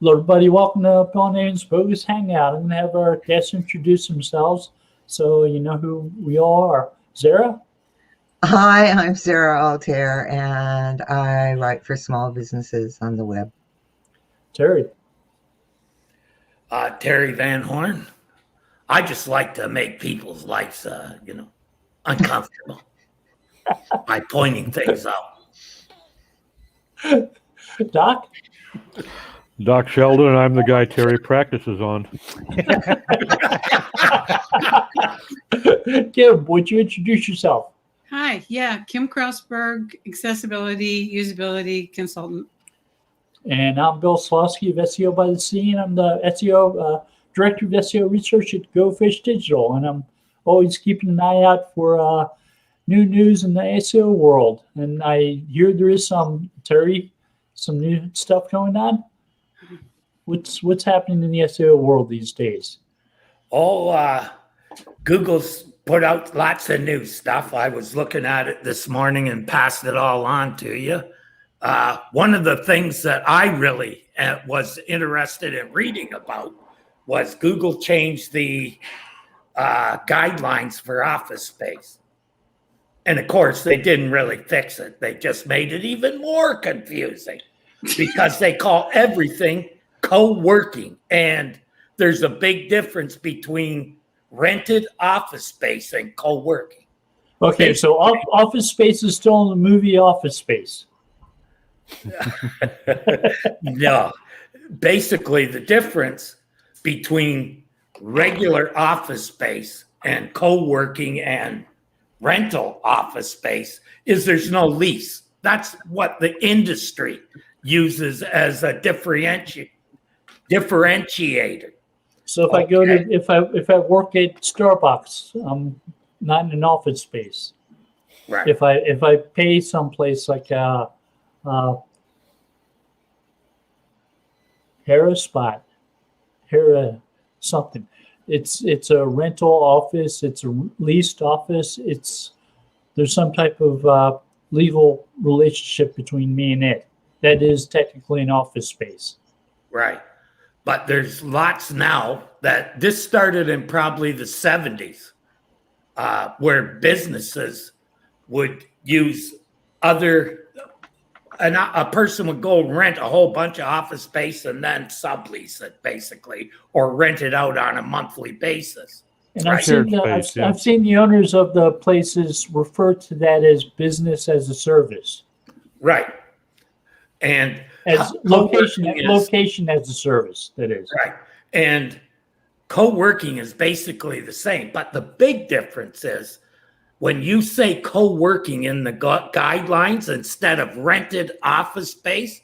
Hello, everybody. Welcome to Paul Name's Bogus Hangout. I'm going to have our guests introduce themselves so you know who we all are. Zara? Hi, I'm Sarah Altair, and I write for small businesses on the web. Terry? Terry Van Horn. I just like to make people's lives, uncomfortable by pointing things out. Doc? Doc Sheldon, and I'm the guy Terry practices on. Kim, would you introduce yourself? Hi, Kim Krausberg, accessibility, usability consultant. And I'm Bill Slosky of SEO by the Sea, and I'm the SEO director of SEO research at Go Fish Digital. And I'm always keeping an eye out for new news in the SEO world. And I hear there is some new stuff going on. What's happening in the SEO world these days? Google's put out lots of new stuff. I was looking at it this morning and passed it all on to you. One of the things that I really was interested in reading about was Google changed the guidelines for office space. And of course, they didn't really fix it. They just made it even more confusing because they call everything co-working. And there's a big difference between rented office space and co-working. Okay, so office space is still in the movie Office Space. No, basically the difference between regular office space and co-working and rental office space is there's no lease. That's what the industry uses as a differentiator. So if I go to if I work at Starbucks, I'm not in an office space. Right. If I pay someplace like Hera something, it's a rental office, it's a leased office, there's some type of legal relationship between me and it. That is technically an office space. Right. But there's lots now that this started in probably the 70s where businesses would use a person would go rent a whole bunch of office space and then sublease it basically, or rent it out on a monthly basis. And I've seen the owners of the places refer to that as business as a service. Right. And as location as a service, that is. Right. And co-working is basically the same. But the big difference is when you say co-working in the guidelines instead of rented office space,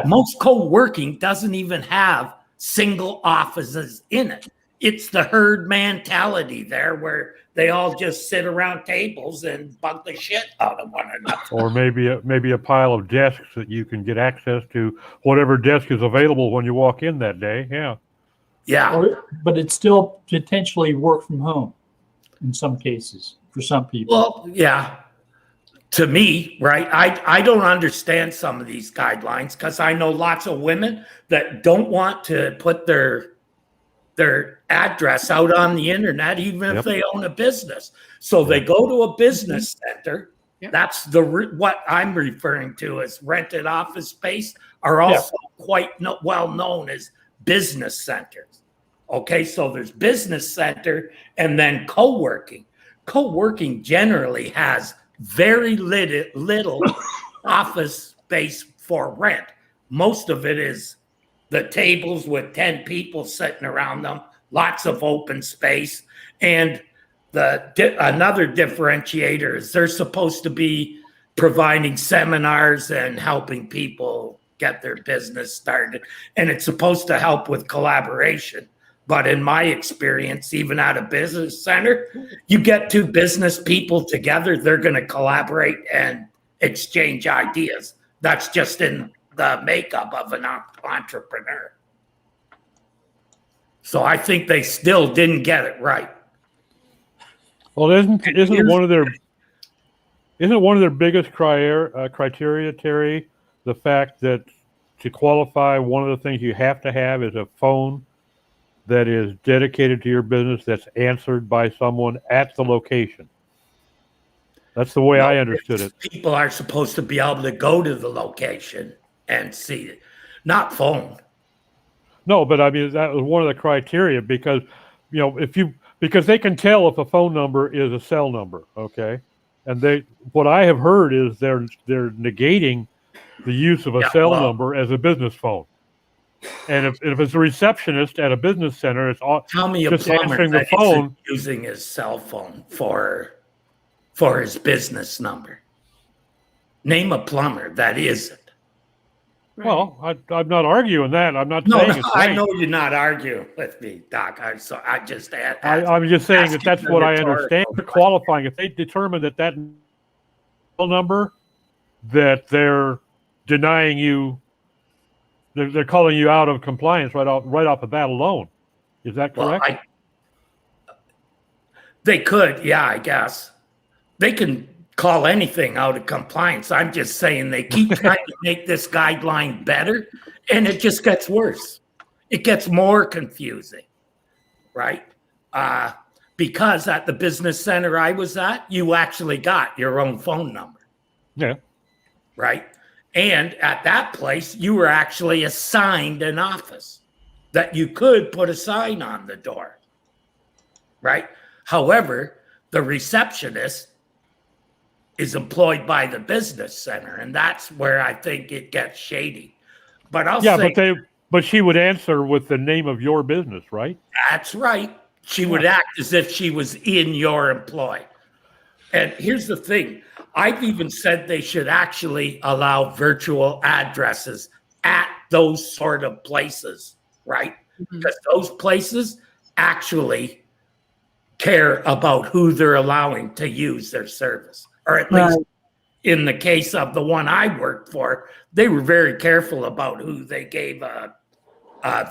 most co-working doesn't even have single offices in it. It's the herd mentality there where they all just sit around tables and bug the shit out of one another. Or maybe a pile of desks that you can get access to whatever desk is available when you walk in that day. Yeah. Yeah. But it's still potentially work from home in some cases for some people. Well, yeah. To me, right, I don't understand some of these guidelines because I know lots of women that don't want to put their address out on the internet, even if they own a business. So they go to a business center. That's what I'm referring to as rented office space are also quite well known as business centers. Okay, so there's business center and then co-working. Co-working generally has very little office space for rent. Most of it is the tables with 10 people sitting around them, lots of open space. And another differentiator is they're supposed to be providing seminars and helping people get their business started. And it's supposed to help with collaboration. But in my experience, even at a business center, you get two business people together, they're going to collaborate and exchange ideas. That's just in the makeup of an entrepreneur. So I think they still didn't get it right. Well, isn't one of their biggest criteria, Terry, the fact that to qualify, one of the things you have to have is a phone that is dedicated to your business that's answered by someone at the location. That's the way I understood it. People are supposed to be able to go to the location and see it, not phone. No, but I mean, that was one of the criteria because, because they can tell if a phone number is a cell number, okay? And what I have heard is they're negating the use of a cell number as a business phone. And if it's a receptionist at a business center, it's all tell me just a plumber answering the that phone isn't using his cell phone for his business number. Name a plumber that isn't. Right. Well, I'm not arguing that. I'm not No, saying it's right. I know you're not arguing with me, Doc. I'm just I'm just saying that's what I understand. Qualifying, if they determine that number, that they're denying you, they're calling you out of compliance right off the bat alone. Is that correct? Well, they could, yeah, I guess. They can call anything out of compliance. I'm just saying they keep trying to make this guideline better, and it just gets worse. It gets more confusing, right? Because at the business center I was at, you actually got your own phone number. Yeah. Right? And at that place, you were actually assigned an office that you could put a sign on the door. Right? However, the receptionist is employed by the business center, and that's where I think it gets shady. But but she would answer with the name of your business, right? That's right. She would act as if she was in your employ. And here's the thing. I've even said they should actually allow virtual addresses at those sort of places, right? Because those places actually care about who they're allowing to use their service. Or at least in the case of the one I worked for, they were very careful about who they gave a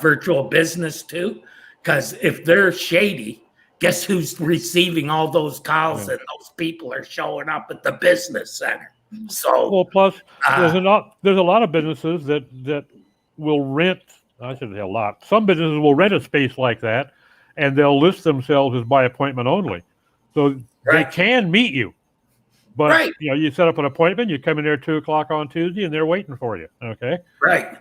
virtual business to. Because if they're shady, guess who's receiving all those calls and those people are showing up at the business center. So, well, plus there's a lot of businesses that will rent. I shouldn't say a lot. Some businesses will rent a space like that, and they'll list themselves as by appointment only. So they can meet you, but you set up an appointment. You come in there at 2:00 on Tuesday, and they're waiting for you. Okay, right.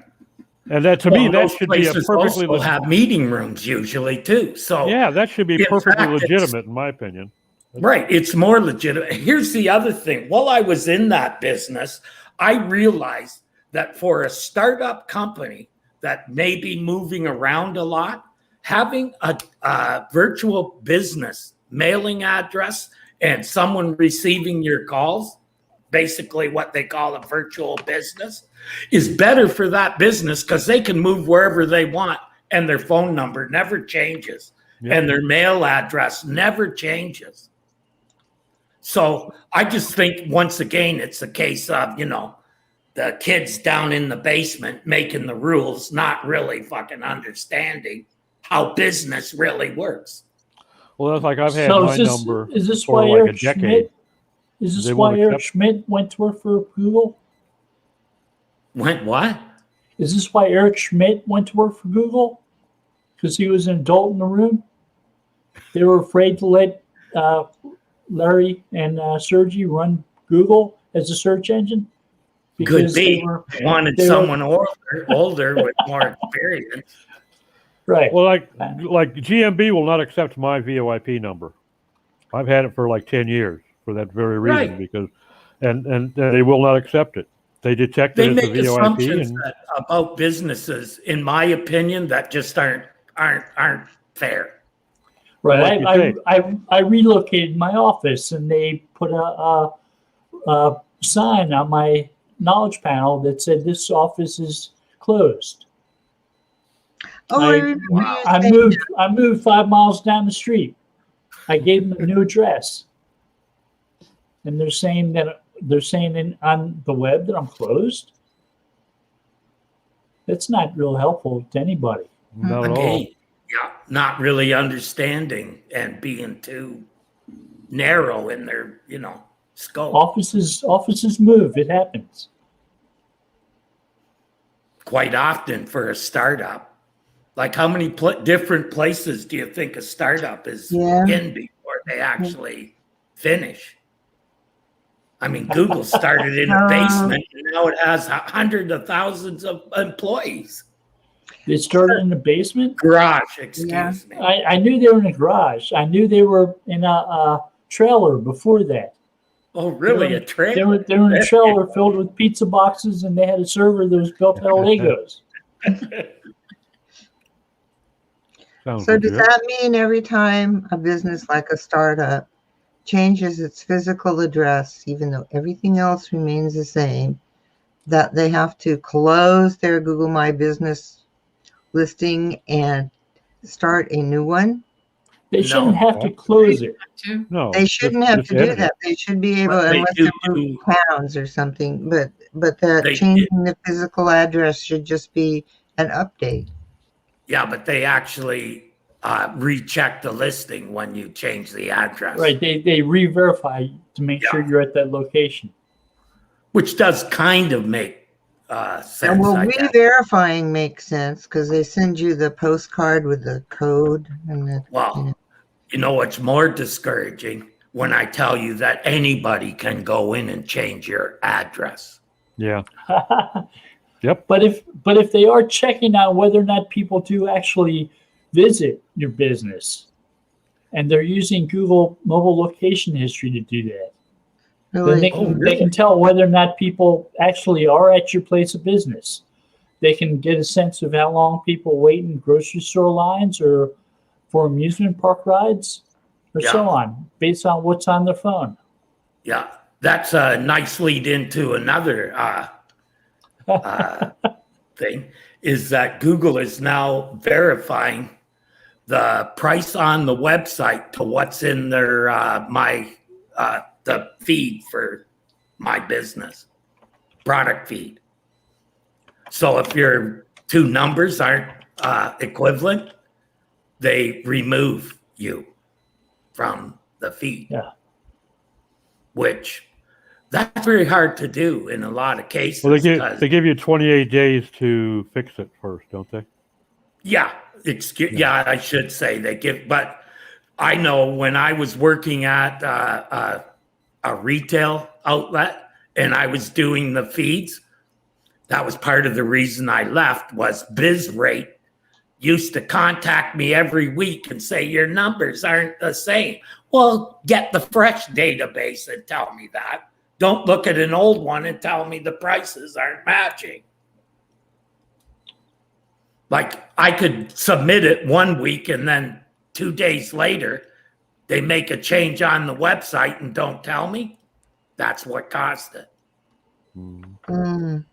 And that to me, that should be a perfectly. We'll have meeting rooms usually too. So yeah, that should be perfectly legitimate in my opinion. Right, it's more legitimate. Here's the other thing. While I was in that business, I realized that for a startup company that may be moving around a lot, having a virtual business mailing address and someone receiving your calls, basically what they call a virtual business, is better for that business because they can move wherever they want and their phone number never changes and their mail address never changes. So I just think, once again, it's a case of, the kids down in the basement making the rules, not really fucking understanding how business really works. Well, that's like I've had my number for like a decade. Is this why Eric Schmidt went to work for Google? Went what? Is this why Eric Schmidt went to work for Google? Because he was an adult in the room? They were afraid to let Larry and Sergey run Google as a search engine? Could be. Wanted someone older with more experience. Right. Well, like GMB will not accept my VoIP number. I've had it for like 10 years for that very reason, because and they will not accept it. They detect it as a VoIP. They make assumptions about businesses, in my opinion, that just aren't fair. Right. I relocated my office, and they put a sign on my knowledge panel that said this office is closed. I moved 5 miles down the street. I gave them a new address, and they're saying on the web that I'm closed. That's not real helpful to anybody. Not at all. Yeah, not really understanding and being too narrow in their, scope. Offices move. It happens. quite often for a startup. Like how many different places do you think a startup is Yeah. in before they actually finish? I mean, Google started in a basement and now it has hundreds of thousands of employees. They started in the basement. Garage, excuse me. I knew they were in a garage. I knew they were in a trailer before that. Oh, really? A trailer? They were in a trailer filled with pizza boxes, and they had a server that was built out of Legos. Sounds So does legit. that mean every time a business like a startup changes its physical address, even though everything else remains the same, that they have to close their Google My Business listing and start a new one? They shouldn't No. have to close it. Too. No, They shouldn't have to do edit it. that. They should be able, What they unless do they move towns or something, but that They- changing the physical address should just be an update. Yeah, but they actually recheck the listing when you change the address. Right. They re-verify to make sure you're at that location. Which does kind of make sense. And will I guess. re-verifying make sense because they send you the postcard with the code and the, Well, you know what's more discouraging? When I tell you that anybody can go in and change your address. Yeah. Yep. But if they are checking out whether or not people do actually visit your business, and they're using Google mobile location history to do that, then really. they can tell whether or not people actually are at your place of business. They can get a sense of how long people wait in grocery store lines or for amusement park rides or so on, based on what's on their phone. Yeah, that's a nice lead into another thing, is that Google is now verifying the price on the website to what's in their the feed for my business, product feed. So if your two numbers aren't equivalent, they remove you from the feed. Yeah. Which that's very hard to do in a lot of cases. Well, 'cause- they give you 28 days to fix it first, don't they? Yeah, I should say they give, but I know when I was working at a retail outlet and I was doing the feeds, that was part of the reason I left. Was BizRate used to contact me every week and say your numbers aren't the same. Well, get the fresh database and tell me that. Don't look at an old one and tell me the prices aren't matching. Like I could submit it one week and then 2 days later, they make a change on the website and don't tell me. That's what caused it. Mm.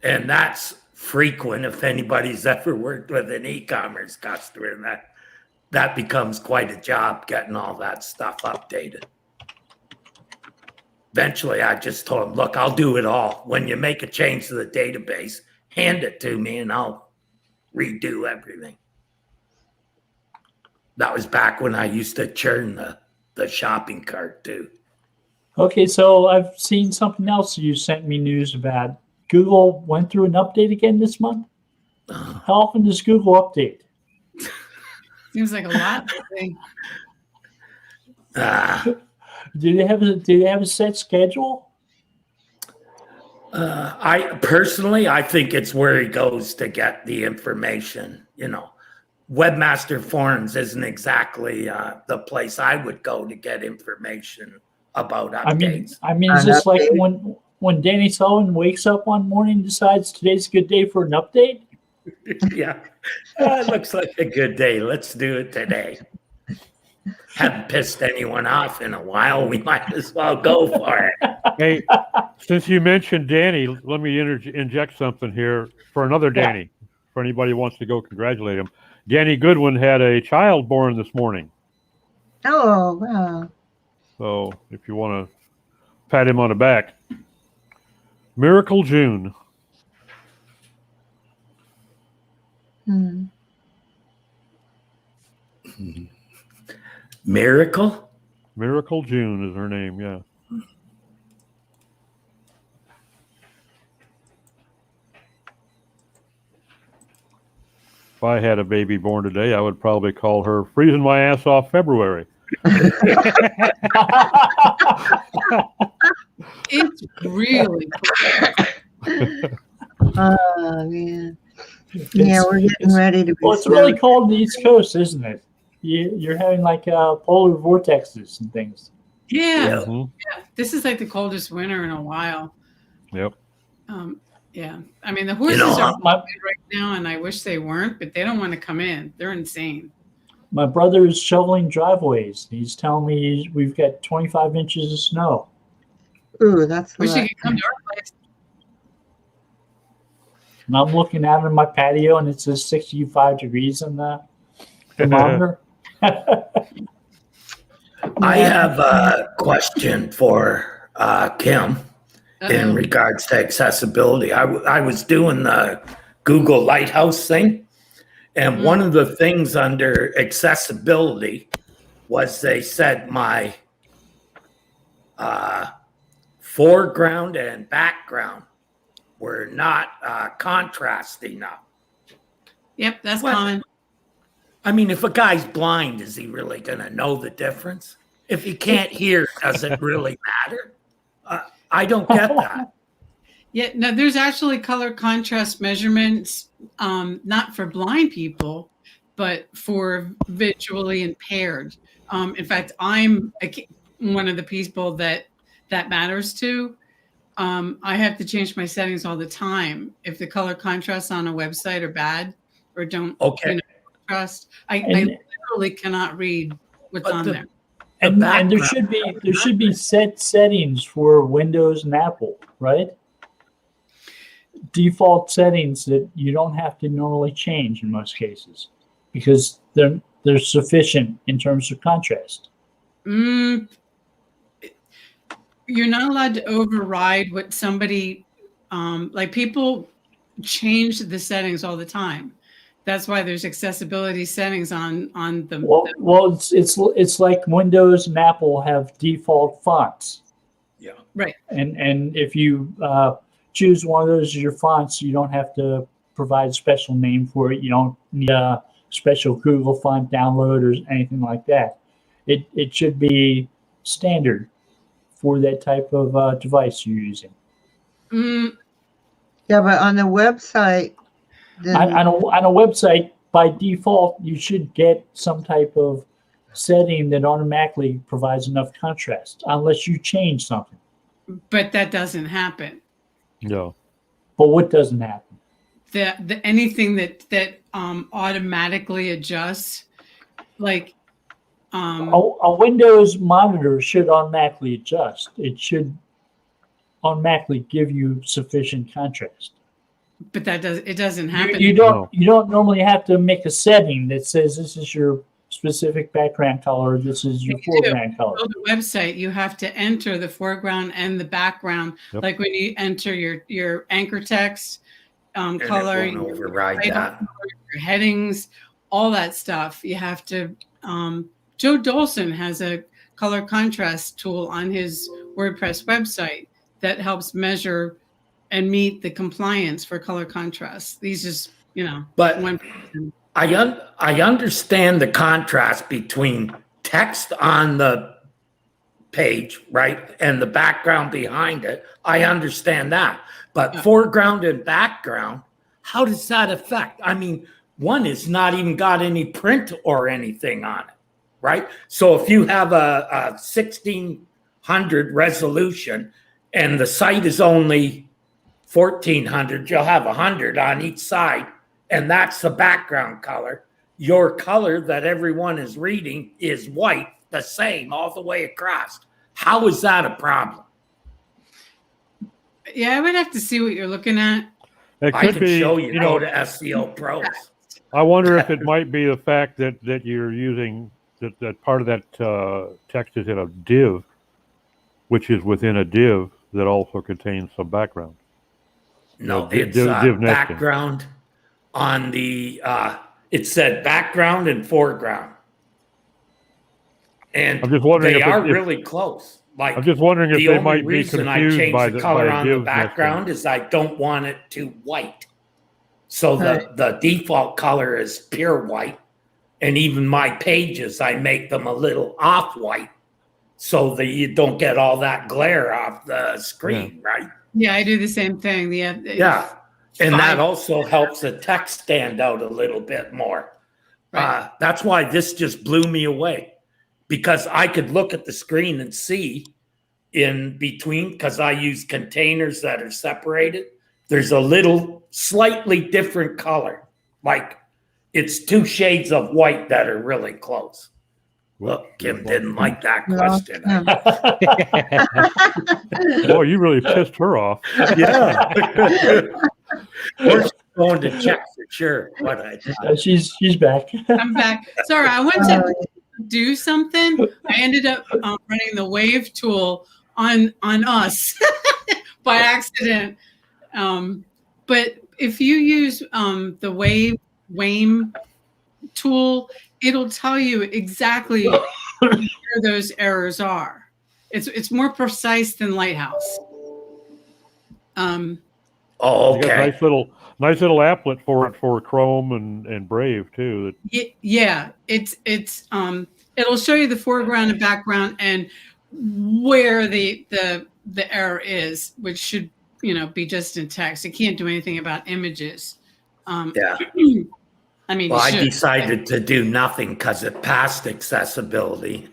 And that's frequent if anybody's ever worked with an e-commerce customer. And that becomes quite a job getting all that stuff updated. Eventually, I just told them, look, I'll do it all. When you make a change to the database, hand it to me and I'll redo everything. That was back when I used to churn the shopping cart too. Okay, so I've seen something else you sent me news about. Google went through an update again this month. How often does Google update? Seems like a lot. I think. Do they have a set schedule? I personally, I think it's where he goes to get the information. You know, Webmaster Forums isn't exactly the place I would go to get information about updates. I mean, is this like when Danny Sullivan wakes up one morning and decides today's a good day for an update? Yeah, it looks like a good day. Let's do it today. Haven't pissed anyone off in a while. We might as well go for it. Hey, since you mentioned Danny, let me inject something here for another Danny. For anybody who wants to go congratulate him. Danny Goodwin had a child born this morning. Oh, wow. So if you want to pat him on the back. Miracle June. Hmm. Miracle? Miracle June is her name, yeah. I had a baby born today, I would probably call her "Freezing My Ass Off February." It's really Oh, man. Yeah, we're getting ready to be. Well, it's really cold on the East Coast, isn't it? You're having like polar vortexes and things. yeah. Mhm. This is like the coldest winter in a while. Yep. Yeah. I mean, the horses know, are right now, and I wish they weren't, but they don't want to come in. They're insane. My brother is shoveling driveways. He's telling me we've got 25 inches of snow. Ooh, that's a Wish lot. you could come to our place. And I'm looking out on my patio, and it says 65 degrees on the thermometer. I have a question for Kim in Uh-oh. regards to accessibility. I was doing the Google Lighthouse thing, and one of the things under accessibility was they said my foreground and background were not contrast enough. Yep, that's What? common. I mean, if a guy's blind, is he really going to know the difference? If he can't hear, does it really matter? I don't get that. Yeah, no, there's actually color contrast measurements, not for blind people, but for visually impaired. In fact, I'm one of the people that matters to. I have to change my settings all the time if the color contrasts on a website are bad or don't Okay. trust. I And- literally cannot read what's But on there. And there background- should be set settings for Windows and Apple, right? Default settings that you don't have to normally change in most cases because they're sufficient in terms of contrast. You're not allowed to override what somebody like people change the settings all the time. That's why there's accessibility settings on the. Well, it's like Windows and Apple have default fonts. Yeah. Right. And if you choose one of those as your fonts, you don't have to provide a special name for it. You don't need a special Google font download or anything like that. It should be standard for that type of device you're using. Yeah, but on the website, On a website, by default, you should get some type of setting that automatically provides enough contrast, unless you change something. But that doesn't happen. No. But what doesn't happen? The anything that automatically adjusts, like A Windows monitor should automatically adjust. It should automatically give you sufficient contrast. but it doesn't happen. You don't normally have to make a setting that says this is your specific background color, this is your foreground color. On the website, you have to enter the foreground and the background. Yep. Like when you enter your anchor text And it color, won't override title that. color, your headings, all that stuff. You have to. Joe Dolson has a color contrast tool on his WordPress website that helps measure and meet the compliance for color contrast. These just, But one. I understand the contrast between text on the page, right, and the background behind it. I understand that. But foreground and background, how does that affect? I mean, one is not even got any print or anything on it, right? So if you have a 1600 resolution and the site is only 1400, you'll have 100 on each side, and that's the background color. Your color that everyone is reading is white, the same all the way across. How is that a problem? Yeah, I would have to see what you're looking at. It I could can be, show you, you know, go to SEO Pros. I wonder if it might be the fact that you're using that part of that text is in a div, which is within a div that also contains some background. No, div it's nesting. background on the, it said background and foreground. And I'm just wondering they if are if- really close. Like, I'm just wondering if the they only might be reason I confused changed by the the color by on div the background nesting. is I don't want it to white. So Right. the default color is pure white. And even my pages, I make them a little off white so that you don't get all that glare off the screen, right? Yeah, I do the same thing. Yeah. And that Fine. also helps the text stand out a little bit more. Right. That's why this just blew me away, because I could look at the screen and see in between, because I use containers that are separated. There's a little slightly different color. Like it's 2 shades of white that are really close. Look, Kim didn't like that question. Boy, you really pissed her off. Yeah. Or she's going to check for sure what I did. She's back. I'm back. Sorry, I went to do something. I ended up running the wave tool on us by accident. But if you use the WAME tool, it'll tell you exactly where those errors are. It's more precise than Lighthouse. Oh, You got okay. nice little applet for it for Chrome and Brave too. Yeah, it'll show you the foreground and background and where the error is, which should be just in text. It can't do anything about images. Yeah. I mean, Well, I should. decided to do nothing because it passed accessibility,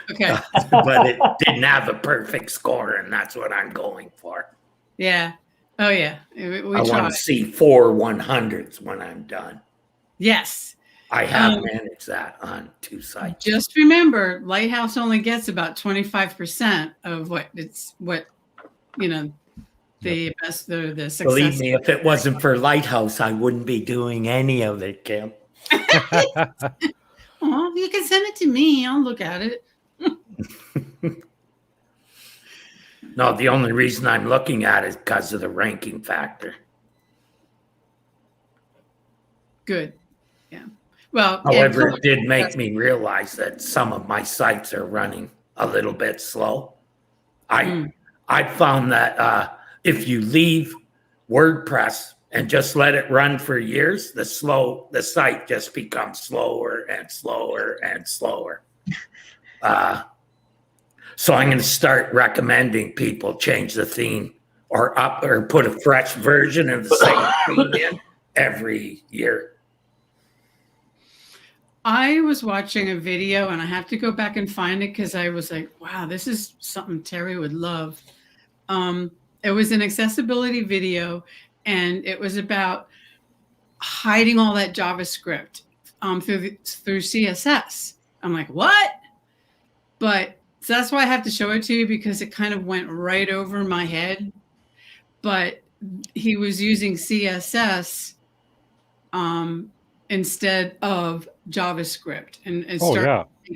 Okay. but it didn't have a perfect score, and that's what I'm going for. Yeah. Oh yeah. We I want tried. to see 4 100s when I'm done. Yes. I have managed that on 2 sites. Just remember, Lighthouse only gets about 25% of the best, the success. Believe me, if it wasn't for Lighthouse, I wouldn't be doing any of it, Kim. Oh, you can send it to me. I'll look at it. No, the only reason I'm looking at it is because of the ranking factor. Good. Yeah. Well, However, it did make me realize that some of my sites are running a little bit slow. I found that if you leave WordPress and just let it run for years, the site just becomes slower and slower and slower. So I'm going to start recommending people change the theme or put a fresh version of the same theme in every year. I was watching a video, and I have to go back and find it because I was like, wow, this is something Terry would love. It was an accessibility video, and it was about hiding all that JavaScript through CSS. I'm like, what? But so that's why I have to show it to you, because it kind of went right over my head. But he was using CSS instead of JavaScript. And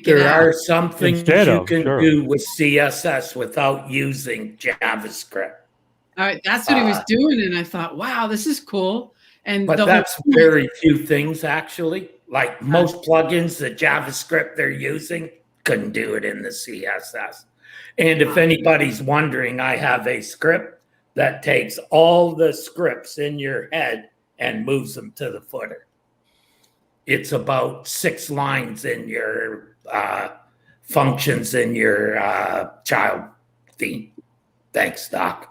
There are some things you can do with CSS without using JavaScript. All right, that's what he was doing, and I thought, wow, this is cool. But that's very few things, actually. Like most plugins, the JavaScript they're using couldn't do it in the CSS. And if anybody's wondering, I have a script that takes all the scripts in your head and moves them to the footer. It's about 6 lines in your functions in your child theme. Thanks, Doc.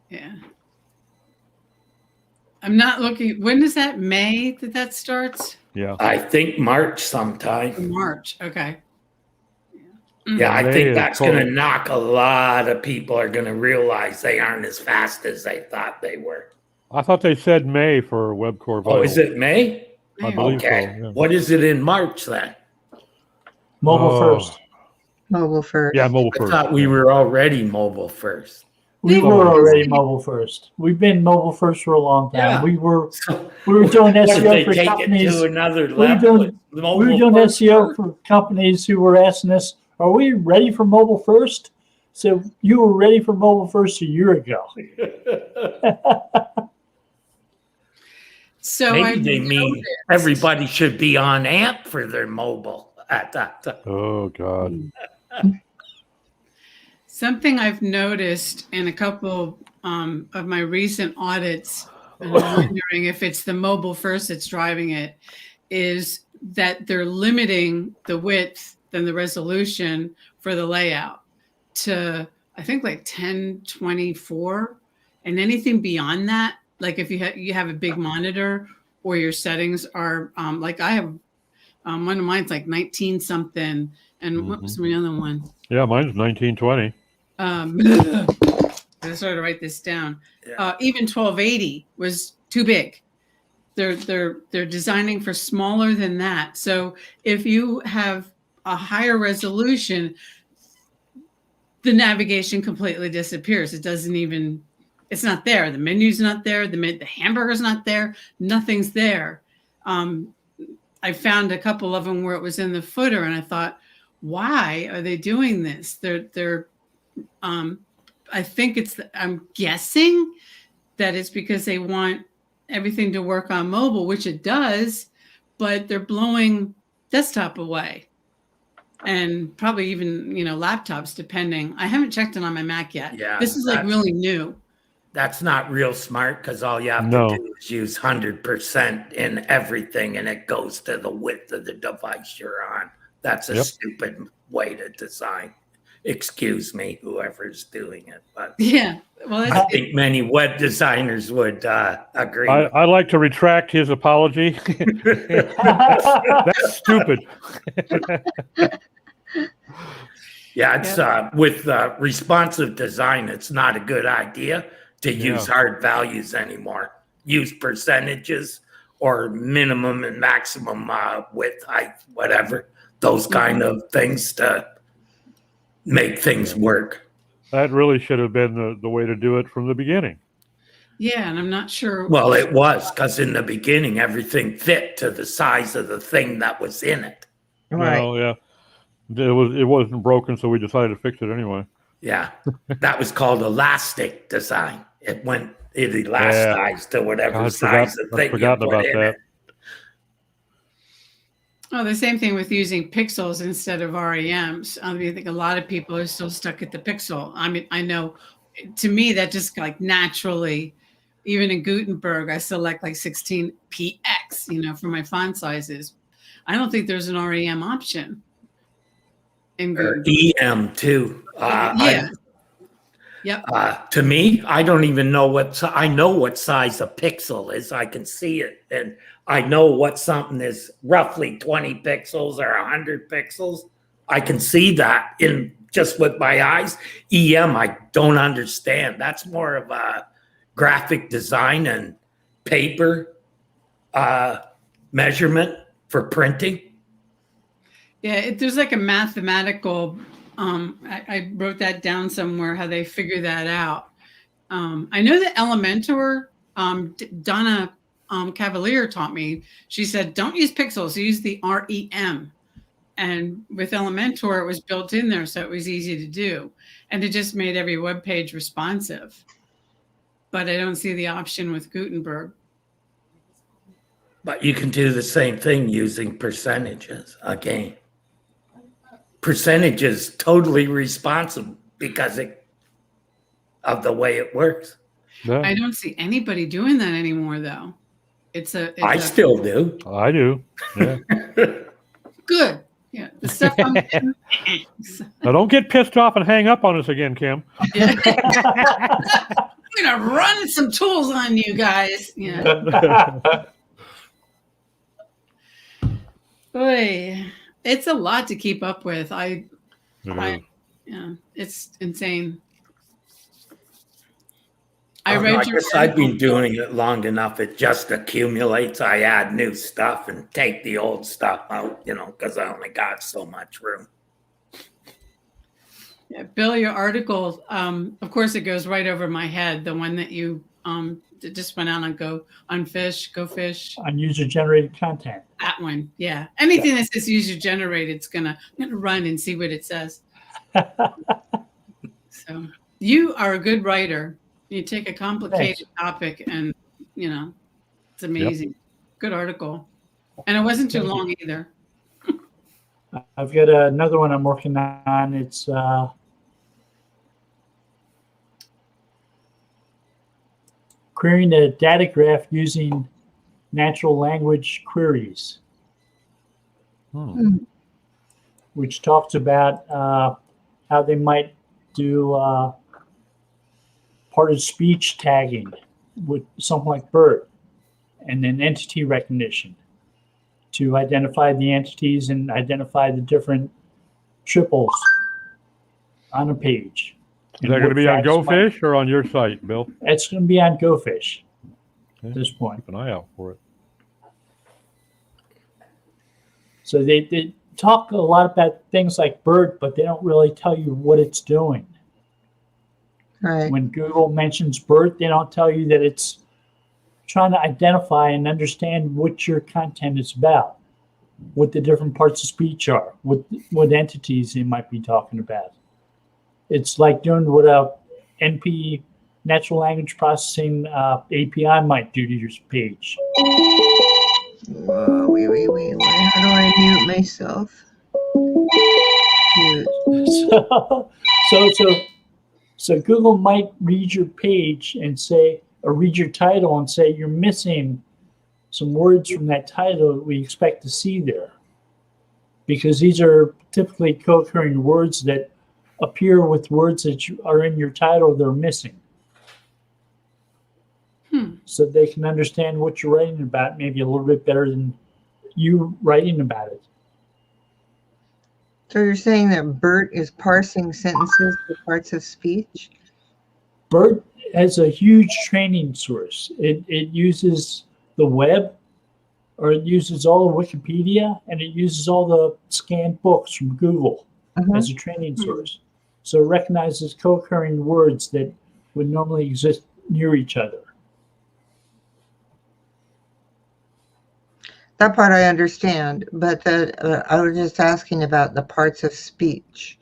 Yeah. I'm not looking. When is that? May that starts? Yeah. I think March sometime. March. Okay. Yeah, I think that's going to knock a lot of people are going to realize they aren't as fast as they thought they were. I thought they said May for WebCore Vital. Oh, is it May? I believe Okay. so, yeah. What is it in March then? Mobile first. Mobile first. Yeah, mobile I first. thought we were already mobile first. We were already mobile first. We've been mobile first for a long time. Yeah. We were doing What if SEO they for take companies. it to another We level? were doing SEO for companies who were asking us, "Are we ready for mobile first?" So you were ready for mobile first a year ago. So Maybe they mean everybody should be on AMP for their mobile at that time. Oh God. Something I've noticed in a couple of my recent audits, and I'm wondering if it's the mobile first that's driving it, is that they're limiting the width and the resolution for the layout to, I think, like 1024, and anything beyond that, like if you have a big monitor or your settings are like I have one of mine's like 19 something, and what was my other one? Yeah, mine's 1920. I started to write this down. Yeah. Even 1280 was too big. They're designing for smaller than that. So if you have a higher resolution, the navigation completely disappears. It doesn't even. It's not there. The menu's not there. The hamburger's not there. Nothing's there. I found a couple of them where it was in the footer, and I thought, why are they doing this? They're I think I'm guessing that it's because they want everything to work on mobile, which it does, but they're blowing desktop away, and probably even, laptops, depending. I haven't checked it on my Mac yet. Yeah, This is like really new. That's not real smart, because all you have to do is use 100% in everything, and it goes to the width of the device you're on. That's a stupid way to design. Excuse me, whoever's doing it, but Yeah. Well, I think many web designers would agree. I'd like to retract his apology. That's stupid. Yeah, it's with responsive design, it's not a good idea to use hard values anymore. Use percentages or minimum and maximum width, height, whatever, those kind of things to make things work. That really should have been the way to do it from the beginning. Yeah, and I'm not sure. Well, it was, because in the beginning, everything fit to the size of the thing that was in it. Right. Well, yeah. It wasn't broken, so we decided to fix it anyway. Yeah, that was called elastic design. It elasticized to whatever size the thing you put in it. Oh, the same thing with using pixels instead of REMs. I think a lot of people are still stuck at the pixel. I mean, I know, to me, that just like naturally, even in Gutenberg, I select like 16px, for my font sizes. I don't think there's an REM option in Gutenberg. EM too. Yeah. Yep. To me, I don't even know I know what size a pixel is. I can see it, and I know what something is roughly 20 pixels or 100 pixels. I can see that in just with my eyes. EM, I don't understand. That's more of a graphic design and paper measurement for printing. Yeah, there's like a mathematical. I wrote that down somewhere, how they figure that out. I know that Elementor, Donna Cavalier taught me. She said, don't use pixels, use the REM. And with Elementor, it was built in there, so it was easy to do. And it just made every web page responsive. But I don't see the option with Gutenberg. But you can do the same thing using percentages again. Percentages totally responsive because of the way it works. Yeah. I don't see anybody doing that anymore, though. I still do. I do. Yeah. Good. Yeah. The stuff I'm getting. Now, don't get pissed off and hang up on us again, Kim. Yeah. I'm going to run some tools on you guys. Yeah. Boy, it's a lot to keep up with. Yeah, it's insane. I guess I've been doing it long enough. It just accumulates. I add new stuff and take the old stuff out, because I only got so much room. Yeah, Bill, your article, of course, it goes right over my head. The one that you just went out on Go Fish. On user-generated content. That one, yeah. Anything that says user-generated, it's I'm gonna run and see what it says. So you are a good writer. You take a complicated topic and, it's amazing. Yep. Good article. And it wasn't too long either. I've got another one I'm working on. It's querying a data graph using natural language queries, which talks about how they might do part of speech tagging with something like BERT, and then entity recognition to identify the entities and identify the different triples on a page. Is that going to be on GoFish or on your site, Bill? It's going to be on GoFish Okay. at this point. Keep an eye out for it. So they talk a lot about things like BERT, but they don't really tell you what it's doing. Right. When Google mentions BERT, they don't tell you that it's trying to identify and understand what your content is about, what the different parts of speech are, what entities they might be talking about. It's like doing what a NP, natural language processing API might do to your page. Whoa, wait. How do I mute myself? Mute. So Google might read your page and say, or read your title and say, you're missing some words from that title that we expect to see there. Because these are typically co-occurring words that appear with words that are in your title they're missing. So they can understand what you're writing about maybe a little bit better than you writing about it. So you're saying that BERT is parsing sentences for parts of speech? BERT has a huge training source. It uses the web, or it uses all of Wikipedia, and it uses all the scanned books from Google as a training source. So it recognizes co-occurring words that would normally exist near each other. That part I understand, but I was just asking about the parts of speech.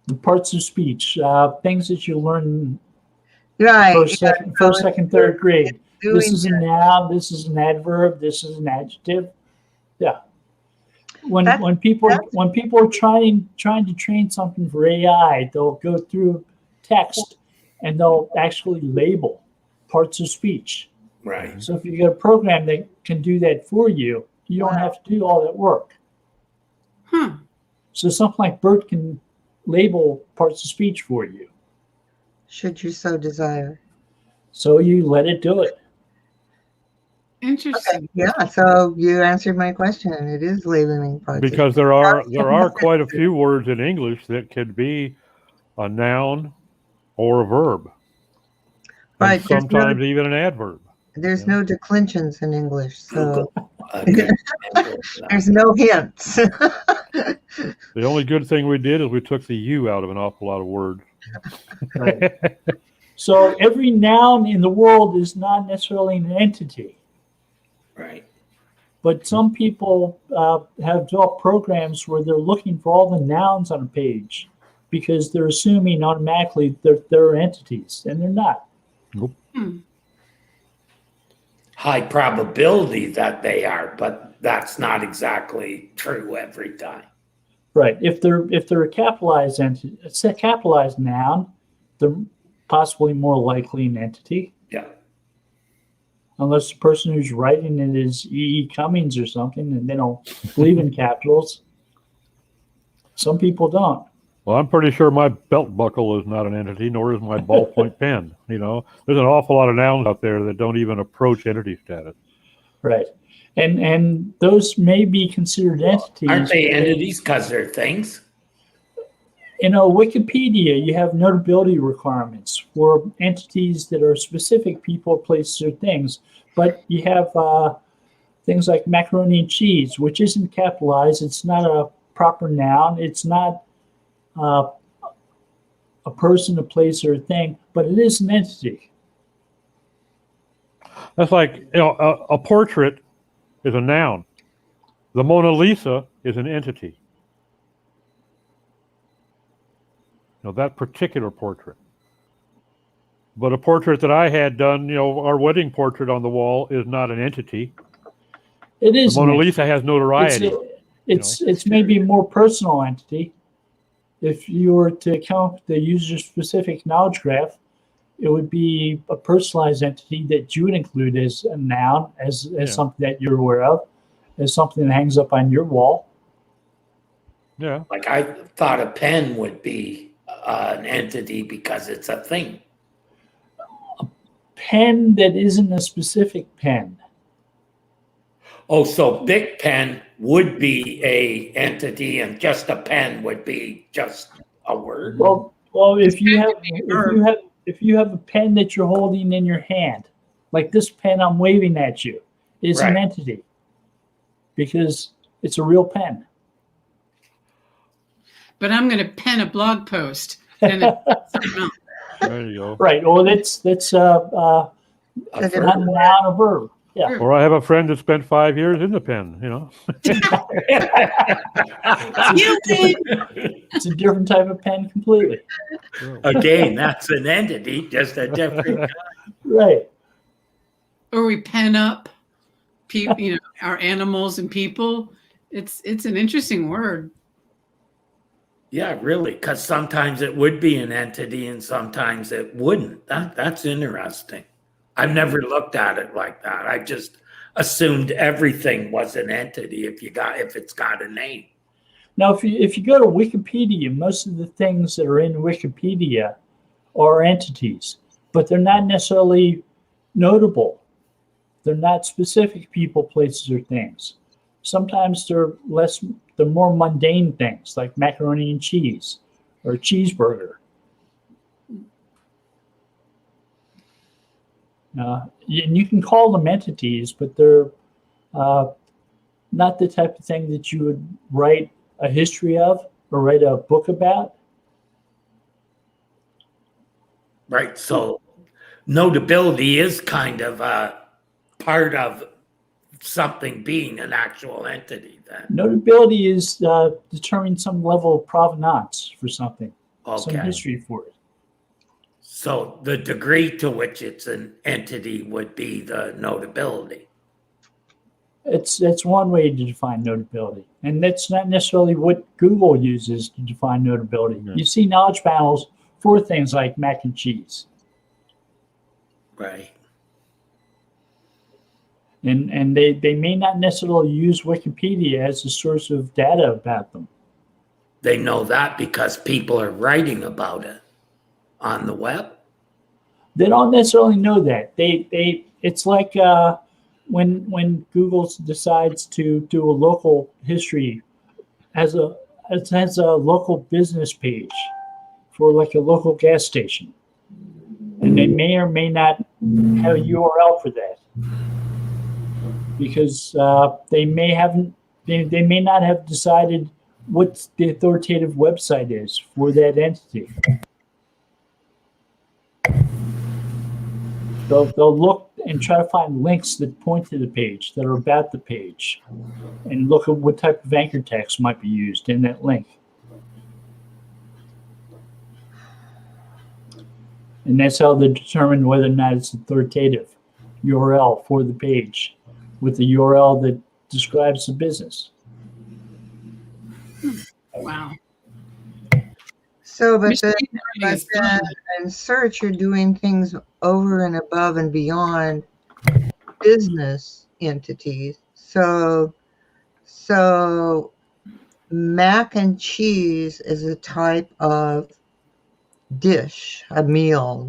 The parts of speech, things that you learn Right. first, second, third grade. This is a that. noun. This is an adverb. This is an adjective. Yeah. When people are trying to train something for AI, they'll go through text and they'll actually label parts of speech. Right. So if you get a program that can do that for you, you don't have to do all that work. So something like BERT can label parts of speech for you. Should you so desire. So you let it do it. Interesting. Okay. Yeah, so you answered my question. It is labeling parts. Because there are quite a few words in English that could be a noun or a verb. And Right, sometimes even an adverb. There's no declensions in English, so A good example of that. there's no hints. The only good thing we did is we took the U out of an awful lot of words. Right. So every noun in the world is not necessarily an entity. Right. But some people have developed programs where they're looking for all the nouns on a page because they're assuming automatically that they're entities, and they're not. Nope. High probability that they are, but that's not exactly true every time. Right. If they're a capitalized entity, it's a capitalized noun, they're possibly more likely an entity. Yeah. Unless the person who's writing it is E.E. Cummings or something, and they don't believe in capitals. Some people don't. Well, I'm pretty sure my belt buckle is not an entity, nor is my ballpoint pen. You know, there's an awful lot of nouns out there that don't even approach entity status. Right. And those may be considered entities. Aren't they entities because they're things? In Wikipedia, you have notability requirements for entities that are specific people, places, or things. But you have things like macaroni and cheese, which isn't capitalized. It's not a proper noun. It's not a person, a place, or a thing, but it is an entity. That's like, a portrait is a noun. The Mona Lisa is an entity. That particular portrait. But a portrait that I had done, our wedding portrait on the wall is not an entity. It is. The Mona Lisa has notoriety. It's maybe a more personal entity. If you were to count the user-specific knowledge graph, it would be a personalized entity that you would include as a noun, as something that you're aware of, as something that hangs up on your wall. Yeah. Like I thought a pen would be an entity because it's a thing. Pen that isn't a specific pen. Oh, so Bic pen would be a entity, and just a pen would be just a word. Well, if you have a pen that you're holding in your hand, like this pen I'm waving at you, is an Right. entity because it's a real pen. But I'm going to pen a blog post. And it's There you go. Right. Well, that's A That's not verb. a noun or verb. Yeah. Or I have a friend that spent 5 years in the pen, you know. you win. It's a different type of pen completely. Again, that's an entity, just a different. Right. Or we pen up people, our animals and people. It's an interesting word. Yeah, really, because sometimes it would be an entity and sometimes it wouldn't. That's interesting. I've never looked at it like that. I just assumed everything was an entity if it's got a name. Now, if you go to Wikipedia, most of the things that are in Wikipedia are entities, but they're not necessarily notable. They're not specific people, places, or things. Sometimes they're more mundane things like macaroni and cheese or cheeseburger. And you can call them entities, but they're not the type of thing that you would write a history of or write a book about. Right. So notability is kind of a part of something being an actual entity then. Notability is determining some level of provenance for something, some Okay. history for it. So the degree to which it's an entity would be the notability. It's one way to define notability, and that's not necessarily what Google uses to define notability. Yeah. You see knowledge panels for things like mac and cheese, Right. and they may not necessarily use Wikipedia as a source of data about them. They know that because people are writing about it on the web. They don't necessarily know that. It's like when Google decides to do a local history as a local business page for like a local gas station, and they may or may not have a URL for that because they may not have decided what the authoritative website is for that entity. They'll look and try to find links that point to the page, that are about the page, and look at what type of anchor text might be used in that link. And that's how they determine whether or not it's authoritative URL for the page with the URL that describes the business. Wow. So, but Machine then, learning is then fun. in search, you're doing things over and above and beyond business entities. So mac and cheese is a type of dish, a meal,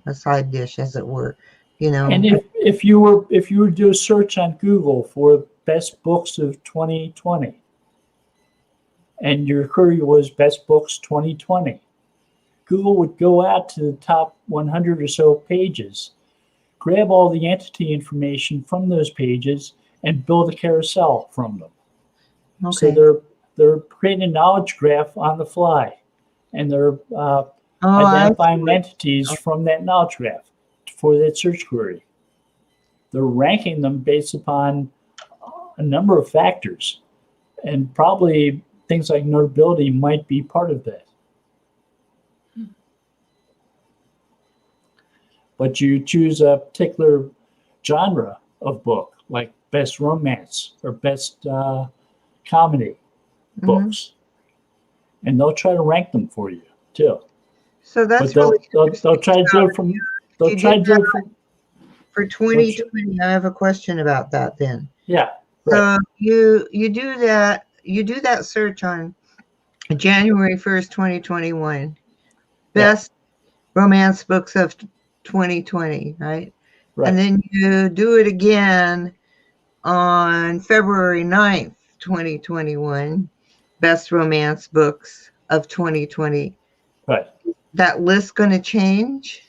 a side dish, as it were, And if you were to do a search on Google for best books of 2020, and your query was best books 2020, Google would go out to the top 100 or so pages, grab all the entity information from those pages, and build a carousel from them. Okay. So they're creating a knowledge graph on the fly, and they're identifying entities from that knowledge graph for that search query. They're ranking them based upon a number of factors, and probably things like notability might be part of that. But you choose a particular genre of book, like best romance or best comedy books, and they'll try to rank them for you too. So that's But really they'll try to do it from They'll You try to did do it for 2020. I have a question about that then. yeah. So Right. you do that search on January 1st, 2021. Best romance books of 2020, right? Right. And then you do it again on February 9th, 2021. Best romance books of 2020. Right. That list going to change?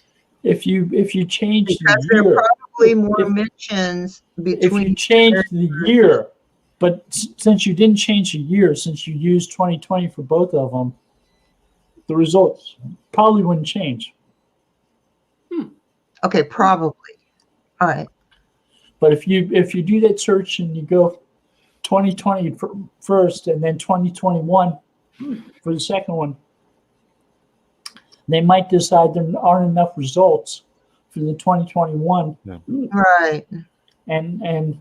If you change Because the there are year, probably more if- mentions if you between. change the year, but since you didn't change the year, since you used 2020 for both of them, the results probably wouldn't change. Okay, probably. All right. But if you do that search and you go 2020 first and then 2021 for the second one, they might decide there aren't enough results for the 2021 Right. and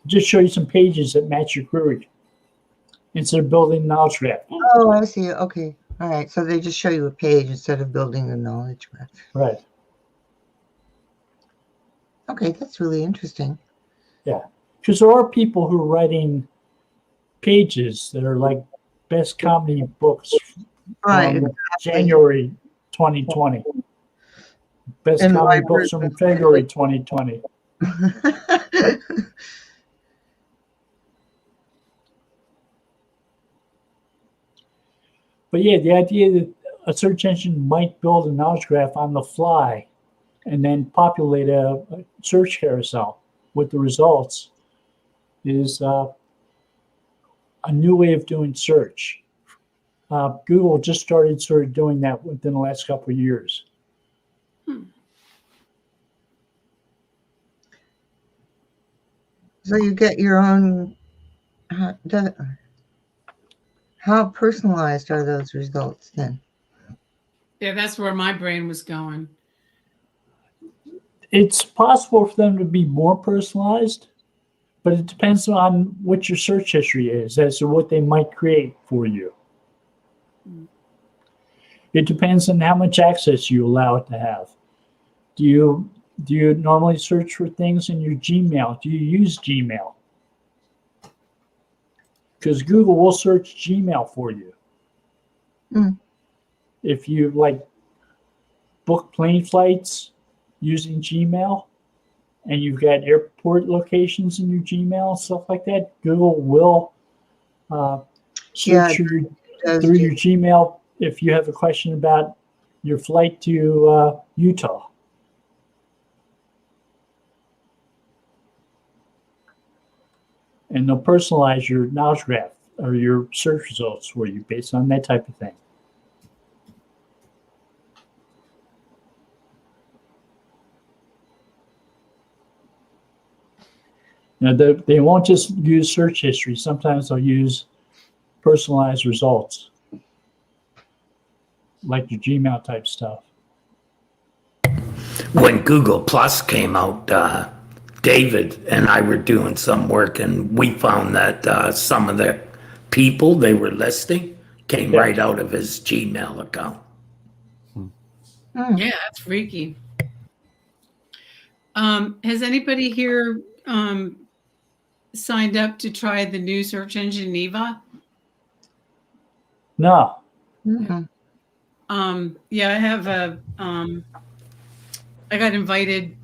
just show you some pages that match your query instead of building a knowledge graph. Oh, I see. Okay. All right. So they just show you a page instead of building the knowledge graph. Right. Okay, that's really interesting. Because there are people who are writing pages that are like best comedy books Right. from January 2020. Best And comedy library books from books. February 2020. But yeah, the idea that a search engine might build a knowledge graph on the fly and then populate a search carousel with the results is a new way of doing search. Google just started sort of doing that within the last couple of years. So you get your own. How personalized are those results then? Yeah, that's where my brain was going. It's possible for them to be more personalized, but it depends on what your search history is as to what they might create for you. It depends on how much access you allow it to have. Do you normally search for things in your Gmail? Do you use Gmail? Because Google will search Gmail for you. If you like book plane flights using Gmail and you've got airport locations in your Gmail, stuff like that, Google will search through your Gmail if you have a question about your flight to Utah. And they'll personalize your knowledge graph or your search results for you based on that type of thing. Now, they won't just use search history. Sometimes they'll use personalized results, like your Gmail type stuff. When Google Plus came out, David and I were doing some work, and we found that some of the people they were listing came right out of his Gmail account. Yeah, that's freaky. Has anybody here signed up to try the new search engine Neva? No. Yeah, I have a I got invited.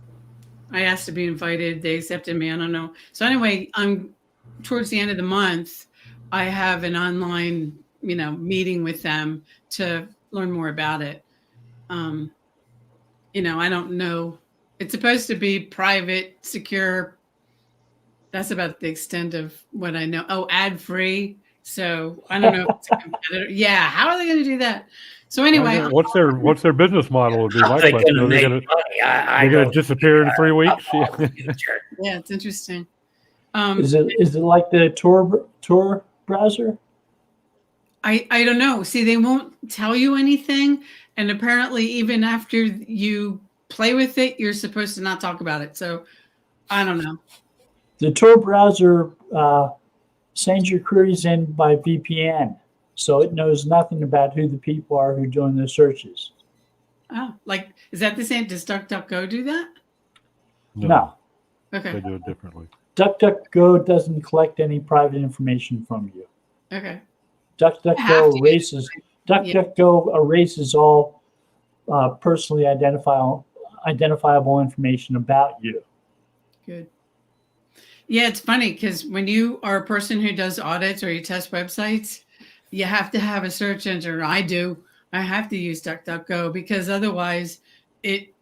I asked to be invited. They accepted me. I don't know. So anyway, I'm towards the end of the month. I have an online, meeting with them to learn more about it. I don't know. It's supposed to be private, secure. That's about the extent of what I know. Oh, ad free. So I don't know if it's a competitor. Yeah, how are they going to do that? So anyway, what's their business model? Would be my question. Are they going to disappear in 3 weeks? Yeah, it's interesting. Is it like the Tor browser? I don't know. See, they won't tell you anything, and apparently, even after you play with it, you're supposed to not talk about it. So I don't know. The Tor browser sends your queries in by VPN, so it knows nothing about who the people are who are doing the searches. Oh, like, is that the same? Does DuckDuckGo do that? No. Okay. They do it differently. DuckDuckGo doesn't collect any private information from you. Okay. DuckDuckGo erases all personally identifiable information about you. Good. Yeah, it's funny because when you are a person who does audits or you test websites, you have to have a search engine. I do. I have to use DuckDuckGo because otherwise it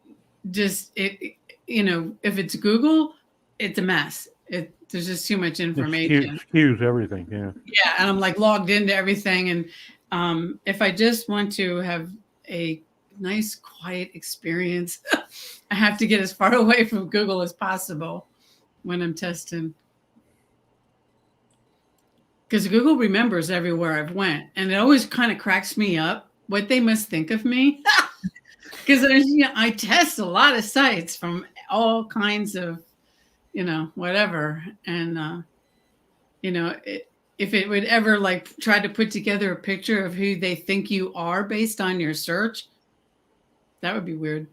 if it's Google, it's a mess. There's just too much information. It skews everything, yeah. Yeah, and I'm like logged into everything. And if I just want to have a nice, quiet experience, I have to get as far away from Google as possible when I'm testing. Because Google remembers everywhere I've went. And it always kind of cracks me up what they must think of me. Because I test a lot of sites from all kinds of, whatever. And, if it would ever like try to put together a picture of who they think you are based on your search, that would be weird.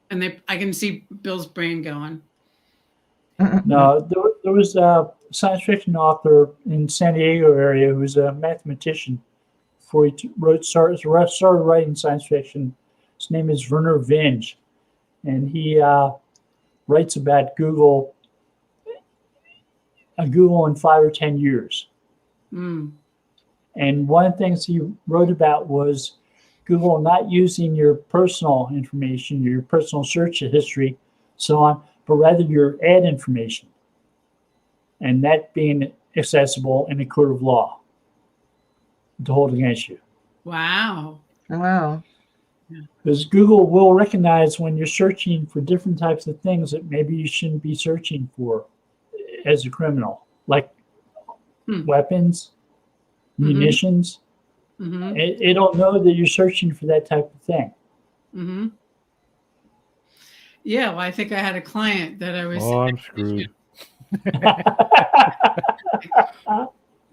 And I can see Bill's brain going. No, there was a science fiction author in San Diego area who was a mathematician before he started writing science fiction. His name is Werner Vinge, and he writes about Google in 5 or 10 years. Mm. And one of the things he wrote about was Google not using your personal information, your personal search history, so on, but rather your ad information, and that being accessible in a court of law to hold against you. Wow. Wow. Because Google will recognize when you're searching for different types of things that maybe you shouldn't be searching for as a criminal, like weapons, munitions. Mm-hmm. It'll know that you're searching for that type of thing. Mm-hmm. Yeah, well, I think I had a client that I was. Oh, I'm screwed.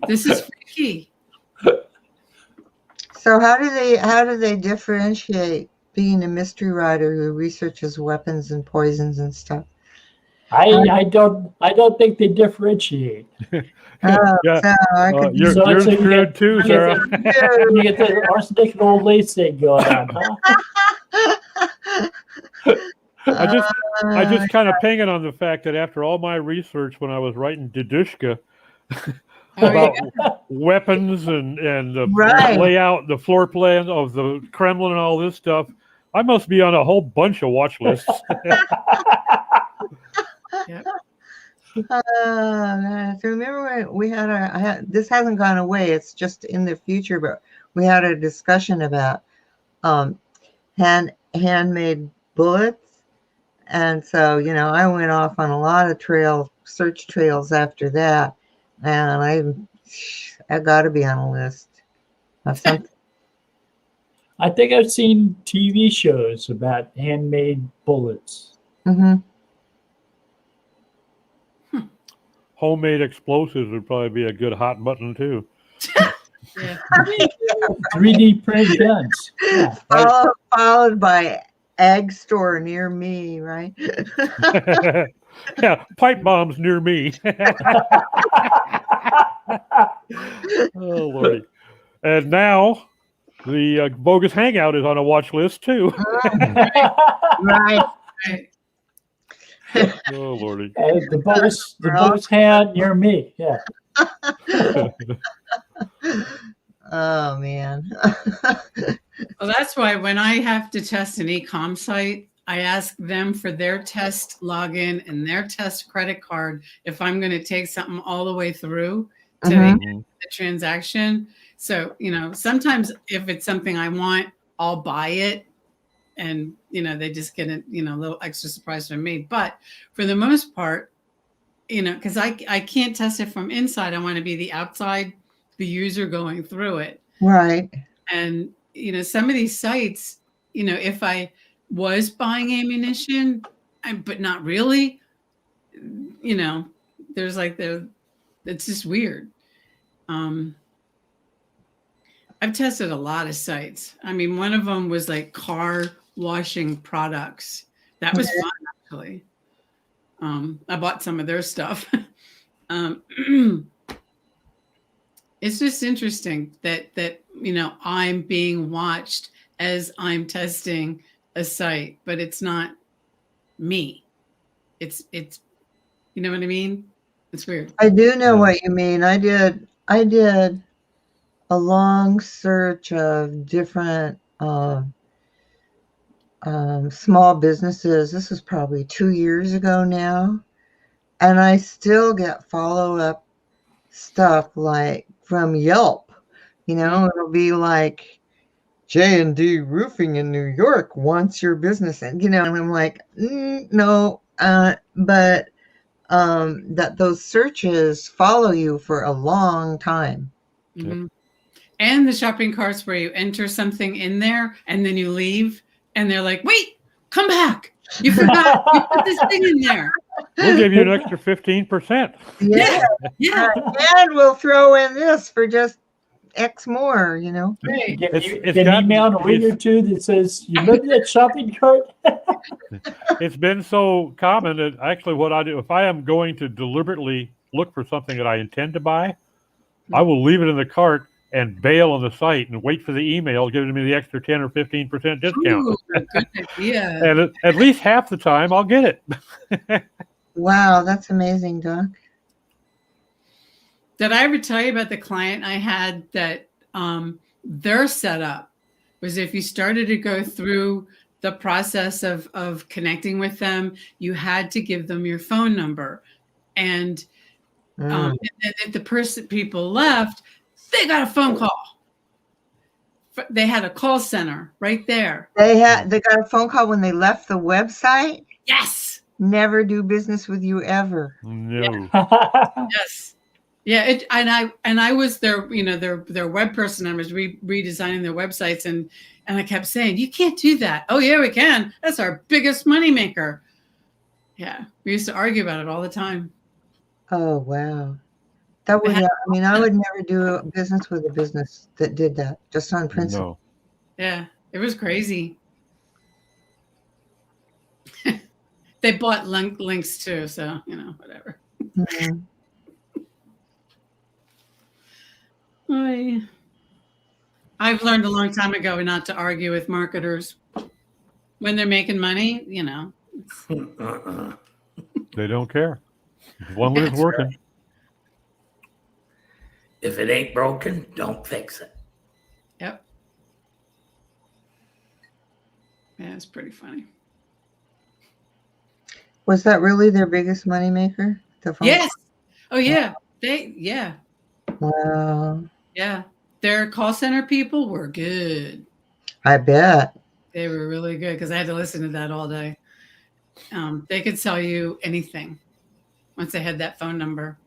This is freaky. So how do they differentiate being a mystery writer who researches weapons and poisons and stuff? I don't think they differentiate. Oh, Yeah. so I could You're So you screwed too, Sarah. You get the arsenic and old lace thing going on, huh? I just kind of ping it on the fact that after all my research when I was writing Didushka about weapons and the Right. layout, the floor plan of the Kremlin and all this stuff, I must be on a whole bunch of watch lists. Yep. So remember when we this hasn't gone away, it's just in the future, but we had a discussion about handmade bullets. And so, I went off on a lot of search trails after that. And I got to be on a list of something. I think I've seen TV shows about handmade bullets. Mm-hmm. Homemade explosives would probably be a good hot button too. Yeah. 3D printed guns. Yeah. Followed by egg store near me, right? Yeah, pipe bombs near me. Oh, Lordy. And now the Bogus Hangout is on a watch list too. Right. Oh, Lordy. The bogus hand near me. Yeah. Oh, man. Well, that's why when I have to test an e-com site, I ask them for their test login and their test credit card if I'm going to take something all the way through to the transaction. So, sometimes if it's something I want, I'll buy it. And, they just get a little extra surprise from me. But for the most part, because I can't test it from inside. I want to be the outside, the user going through it. Right. And, some of these sites, if I was buying ammunition, but not really, there's it's just weird. I've tested a lot of sites. I mean, one of them was like car washing products. That was fun, actually. I bought some of their stuff. It's just interesting that I'm being watched as I'm testing a site, but it's not me. It's you know what I mean? It's weird. I do know what you mean. I did a long search of different small businesses. This was probably 2 years ago now. And I still get follow-up stuff like from Yelp. It'll be like J&D Roofing in New York wants your business. And, and I'm like, no, but that those searches follow you for a long time. Mm-hmm. And the shopping carts where you enter something in there and then you leave and they're like, wait, come back. You forgot you put this thing in there. We'll give you an extra 15%. Yeah. And we'll throw in this for just X more, Right. Get an email in a week or two that says, you remember that shopping cart? It's been so common that actually what I do, if I am going to deliberately look for something that I intend to buy, I will leave it in the cart and bail on the site and wait for the email giving me the extra 10 or 15% discount. Ooh, good idea. And at least half the time I'll get it. Wow, that's amazing, Doc. Did I ever tell you about the client I had that their setup was if you started to go through the process of connecting with them, you had to give them your phone number. And if the people left, they got a phone call. They had a call center right there. They got a phone call when they left the website. Yes. Never do business with you ever. No. Yes. Yeah. And I was their web person. I was redesigning their websites and I kept saying, you can't do that. Oh yeah, we can. That's our biggest moneymaker. Yeah. We used to argue about it all the time. Oh, wow. That would, I would never do business with a business that did that just on principle. No. Yeah. It was crazy. They bought links too. So, whatever. Mm-hmm. I've learned a long time ago not to argue with marketers when they're making money, They don't care. As long as it's working. Right. If it ain't broken, don't fix it. Yep. Yeah, it's pretty funny. Was that really their biggest moneymaker? Yes. Oh yeah. Wow. Yeah. Their call center people were good. I bet. They were really good because I had to listen to that all day. They could sell you anything once they had that phone number.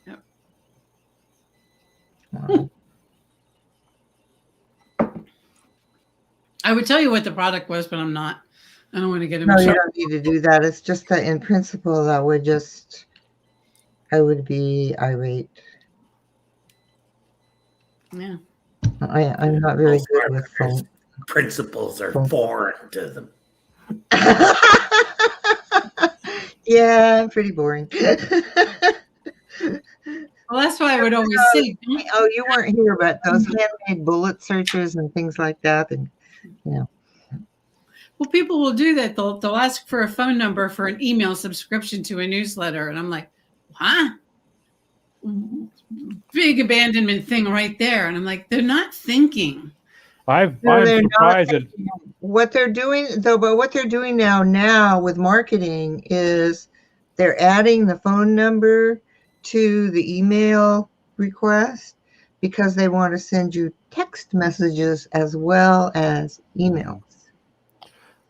Yep. Wow. I would tell you what the product was, but I'm not. I don't want to get him. No, you don't need to do that. It's just that in principle, I would be irate. Yeah. I'm not very good with phone. Principles are foreign to them. Yeah, I'm pretty boring. Well, that's why I would always say. Oh, you weren't here, but those handmade bullet searches and things like that, and Well, people will do that. They'll ask for a phone number for an email subscription to a newsletter, and I'm like, huh? Big abandonment thing right there, and I'm like, they're not thinking. I'm surprised that what they're doing though, but what they're doing now with marketing is they're adding the phone number to the email request because they want to send you text messages as well as emails.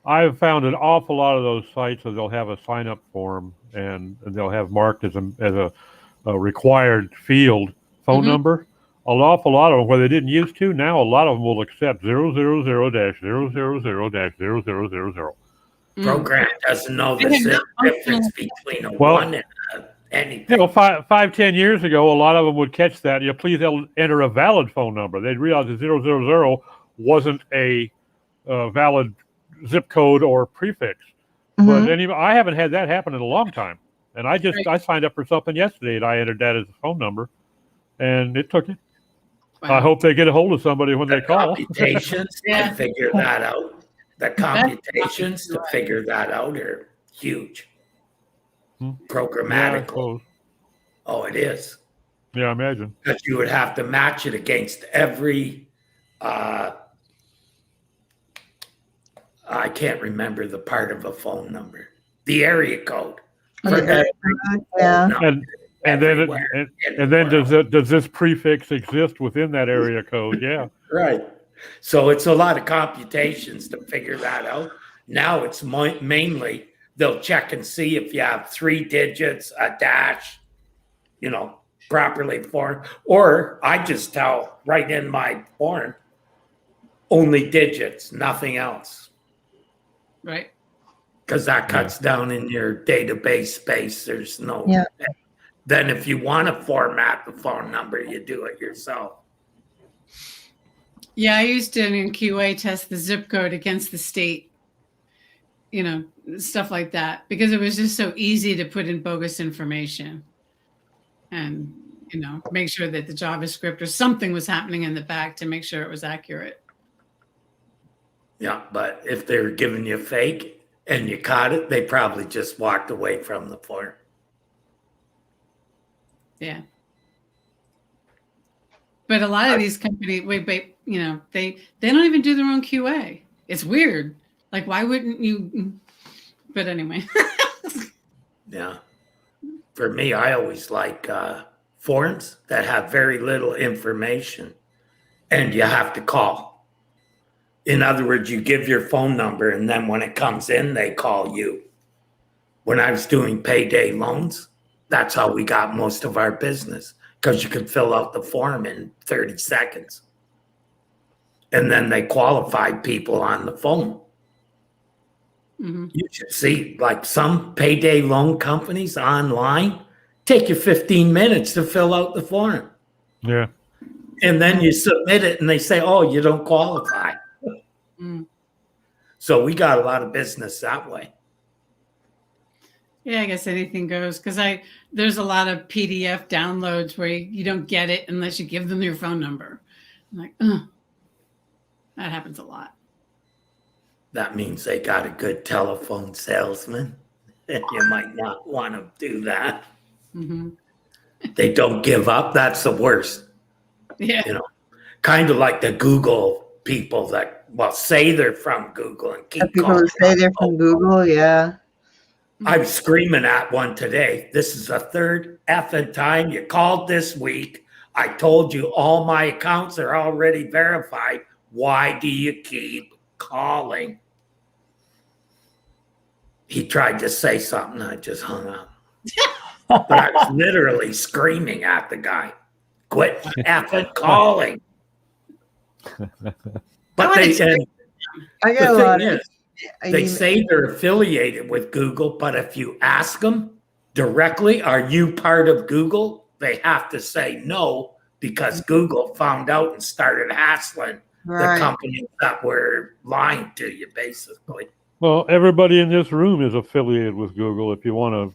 I've found an awful lot of those sites that they'll have a sign-up form and they'll have marked as a required field phone number. An awful lot of them, where they didn't used to, now a lot of them will accept 000-000-0000. Program doesn't know the difference between a 1 and anything. 5-10 years ago, a lot of them would catch that. Please enter a valid phone number. They'd realize that 000 wasn't a valid zip code or prefix. But I haven't had that happen in a long time. And I signed up for something yesterday and I entered that as a phone number, and it took it. Wow. I hope they get a hold of somebody when they call. Computations to figure that out. The computations to figure that out are huge. Programmatically. Oh, it is. Yeah, I imagine. Because you would have to match it against every I can't remember the part of a phone number. The area code. And then does this prefix exist within that area code? Yeah. Right. So it's a lot of computations to figure that out. Now it's mainly they'll check and see if you have 3 digits, a dash, properly formed. Or I just tell right in my form, only digits, nothing else. Right. Because that cuts down in your database space. There's no. Yeah. Then if you want to format the phone number, you do it yourself. Yeah, I used to in QA test the zip code against the state, stuff like that, because it was just so easy to put in bogus information and, make sure that the JavaScript or something was happening in the back to make sure it was accurate. Yeah, but if they were giving you fake and you caught it, they probably just walked away from the form. Yeah. But a lot of these companies, they don't even do their own QA. It's weird. Like, why wouldn't you? But anyway. Yeah. For me, I always like forms that have very little information and you have to call. In other words, you give your phone number and then when it comes in, they call you. When I was doing payday loans, that's how we got most of our business, because you could fill out the form in 30 seconds. And then they qualified people on the phone. Mm-hmm. You should see, like some payday loan companies online, take you 15 minutes to fill out the form. Yeah. And then you submit it and they say, oh, you don't qualify. Mm. So we got a lot of business that way. Yeah, I guess anything goes, because there's a lot of PDF downloads where you don't get it unless you give them your phone number. I'm like, that happens a lot. That means they got a good telephone salesman. You might not want to do that. Mm-hmm. They don't give up. That's the worst. Yeah. Kind of like the Google people that say they're from Google and keep people who say they're from Google. Yeah. I was screaming at one today. This is the third effing time you called this week. I told you all my accounts are already verified. Why do you keep calling? He tried to say something. I just hung up. But I was literally screaming at the guy. Quit effing calling. But I get a lot of. They say they're affiliated with Google, but if you ask them directly, are you part of Google? They have to say no, because Google found out and started hassling the companies that were lying to you, basically. Well, everybody in this room is affiliated with Google if you want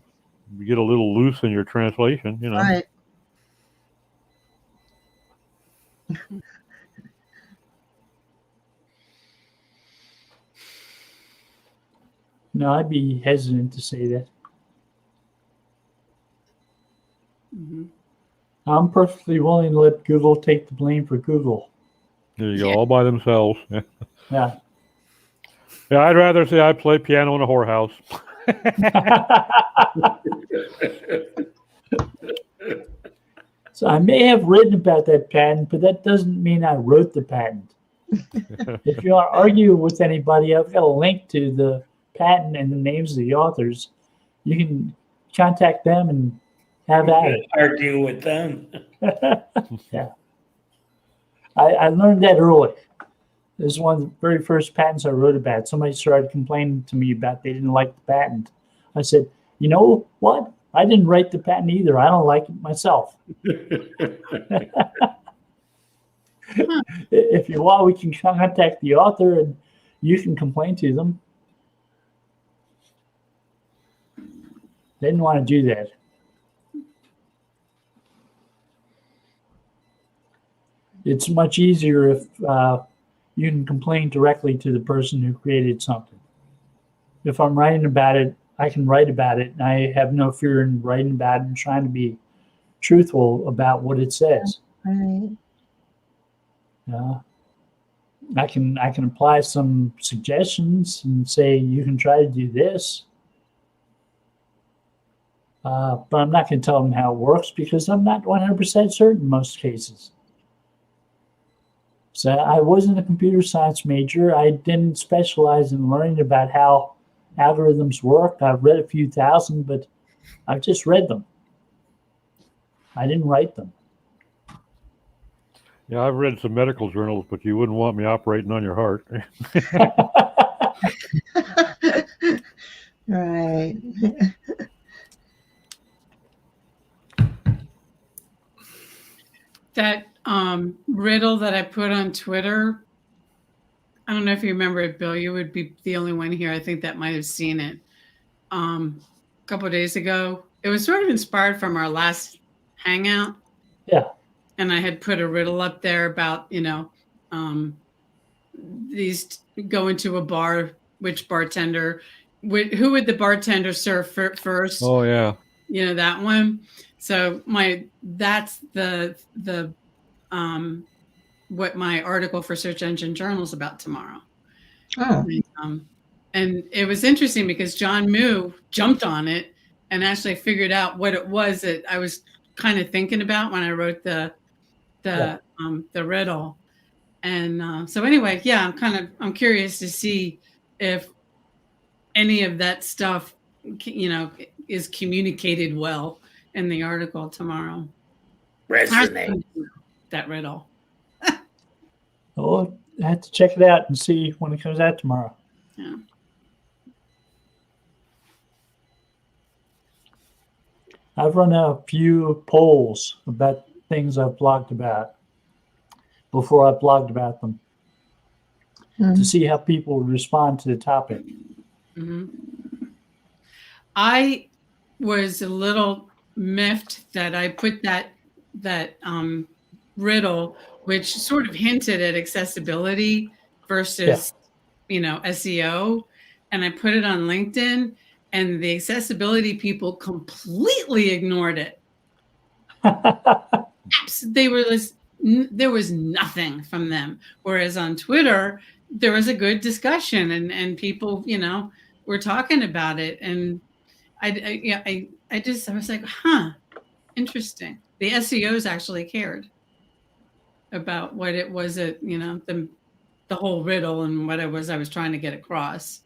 to get a little loose in your translation, Right. No, I'd be hesitant to say that. Mm-hmm. I'm perfectly willing to let Google take the blame for Google. There you go, all by themselves. Yeah. Yeah, I'd rather say I play piano in a whorehouse. So I may have written about that patent, but that doesn't mean I wrote the patent. If you argue with anybody, I've got a link to the patent and the names of the authors. You can contact them and have at it. Argue with them. Yeah. I learned that early. This is one of the very first patents I wrote about. Somebody started complaining to me about they didn't like the patent. I said, you know what? I didn't write the patent either. I don't like it myself. If you want, we can contact the author and you can complain to them. They didn't want to do that. It's much easier if you can complain directly to the person who created something. If I'm writing about it, I can write about it, and I have no fear in writing about it and trying to be truthful about what it says. Right. I can apply some suggestions and say you can try to do this, but I'm not going to tell them how it works because I'm not 100% certain in most cases. So I wasn't a computer science major. I didn't specialize in learning about how algorithms work. I've read a few thousand, but I've just read them. I didn't write them. Yeah, I've read some medical journals, but you wouldn't want me operating on your heart. Right. That riddle that I put on Twitter, I don't know if you remember it, Bill. You would be the only one here. I think that might have seen it a couple of days ago. It was sort of inspired from our last hangout. Yeah. And I had put a riddle up there about, these go into a bar, which bartender, who would the bartender serve first? Oh, yeah. That one. So that's the what my article for Search Engine Journal is about tomorrow. Oh. And it was interesting because John Moo jumped on it and actually figured out what it was that I was kind of thinking about when I wrote the riddle. And so anyway, yeah, I'm curious to see if any of that stuff, is communicated well in the article tomorrow. Resonate. That riddle. Well, I have to check it out and see when it comes out tomorrow. Yeah. I've run a few polls about things I've blogged about before I blogged about them to see how people respond to the topic. Mm-hmm. I was a little miffed that I put that riddle, which sort of hinted at accessibility versus, SEO, and I put it on LinkedIn, and the accessibility people completely ignored it. There was nothing from them. Whereas on Twitter, there was a good discussion, and people, were talking about it, and I was like, interesting. The SEOs actually cared about what it was that, the whole riddle and what I was trying to get across,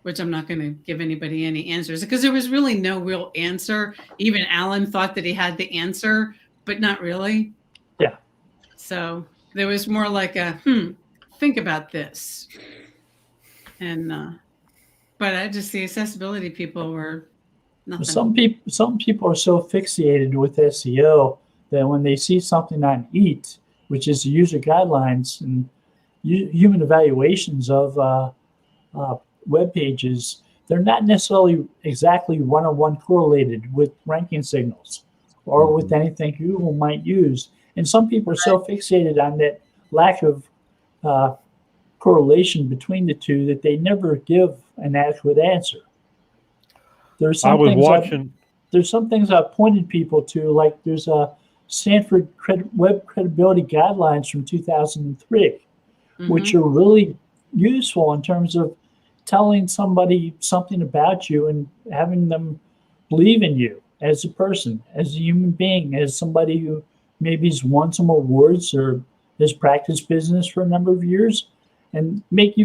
which I'm not going to give anybody any answers because there was really no real answer. Even Alan thought that he had the answer, but not really. Yeah. So there was more like a, think about this. And, but the accessibility people were nothing. Some people are so fixated with SEO that when they see something on EAT, which is the user guidelines and human evaluations of web pages, they're not necessarily exactly one-on-one correlated with ranking signals or with anything Google might use. And some people are so fixated on that lack of correlation between the two that they never give an adequate answer. There's some things I've pointed people to, like there's a Stanford Web Credibility Guidelines from 2003, which are really useful in terms of telling somebody something about you and having them believe in you as a person, as a human being, as somebody who maybe has won some awards or has practiced business for a number of years, and make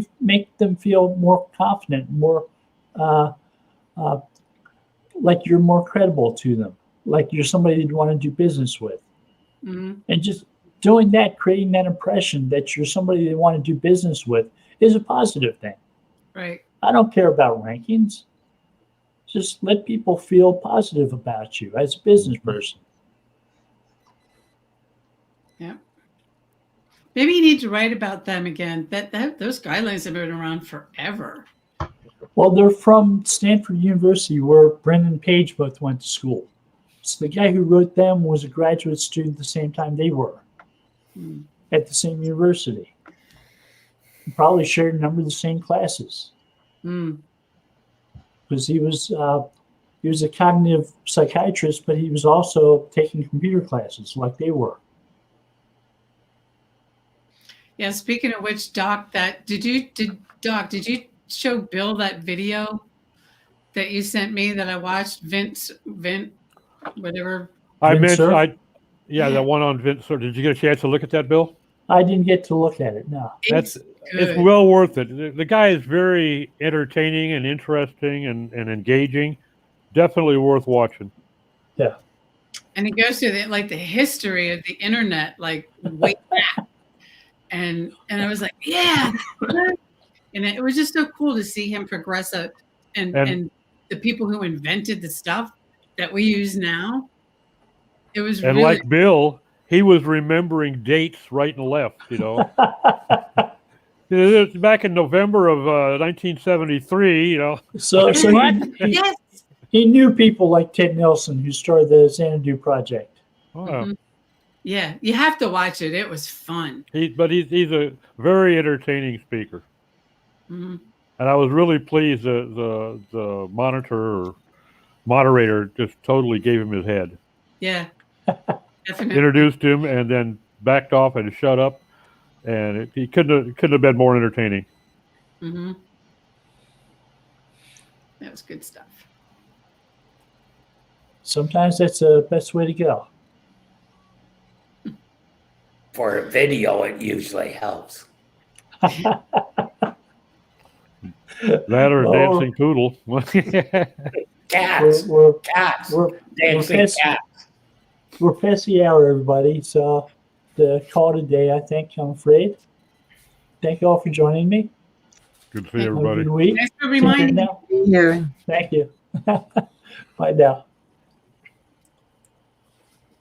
them feel more confident, more like you're more credible to them, like you're somebody they'd want to do business with. And just doing that, creating that impression that you're somebody they want to do business with is a positive thing. Right. I don't care about rankings. just let people feel positive about you as a business person. Yeah. Maybe you need to write about them again. Those guidelines have been around forever. Well, they're from Stanford University, where Brendan Page both went to school. So the guy who wrote them was a graduate student the same time they were at the same university. Probably shared a number of the same classes. Because he was a cognitive psychiatrist, but he was also taking computer classes like they were. Yeah. Speaking of which, Doc, did you show Bill that video that you sent me that I watched? Vint, whatever. Vint the one on Vint. So did you get a chance to look at that, Bill? I didn't get to look at it. No. It's good. well worth it. The guy is very entertaining and interesting and engaging. Definitely worth watching. Yeah. And he goes through the history of the internet, like way back. And I was like, yeah. And it was just so cool to see him progress up and the people who invented the stuff that we use now. It was and really like Bill, he was remembering dates right and left, you know. Back in November of 1973, you know. So yes. he knew people like Ted Nelson, who started the Xanadu Project. Oh. Yeah, you have to watch it. It was fun. He's a very entertaining speaker. And I was really pleased that the moderator just totally gave him his head. Yeah, definitely. Introduced him and then backed off and shut up, and he couldn't have been more entertaining. That was good stuff. Sometimes that's the best way to go. For a video, it usually helps. That or a dancing poodle. Cats. We're Dancing cats. We're past the hour, everybody. So the call today, I think, I'm afraid. Thank you all for joining me. Good to see Have a everybody. good week. Thanks for reminding me. Take care now. Here. Thank you. Bye now.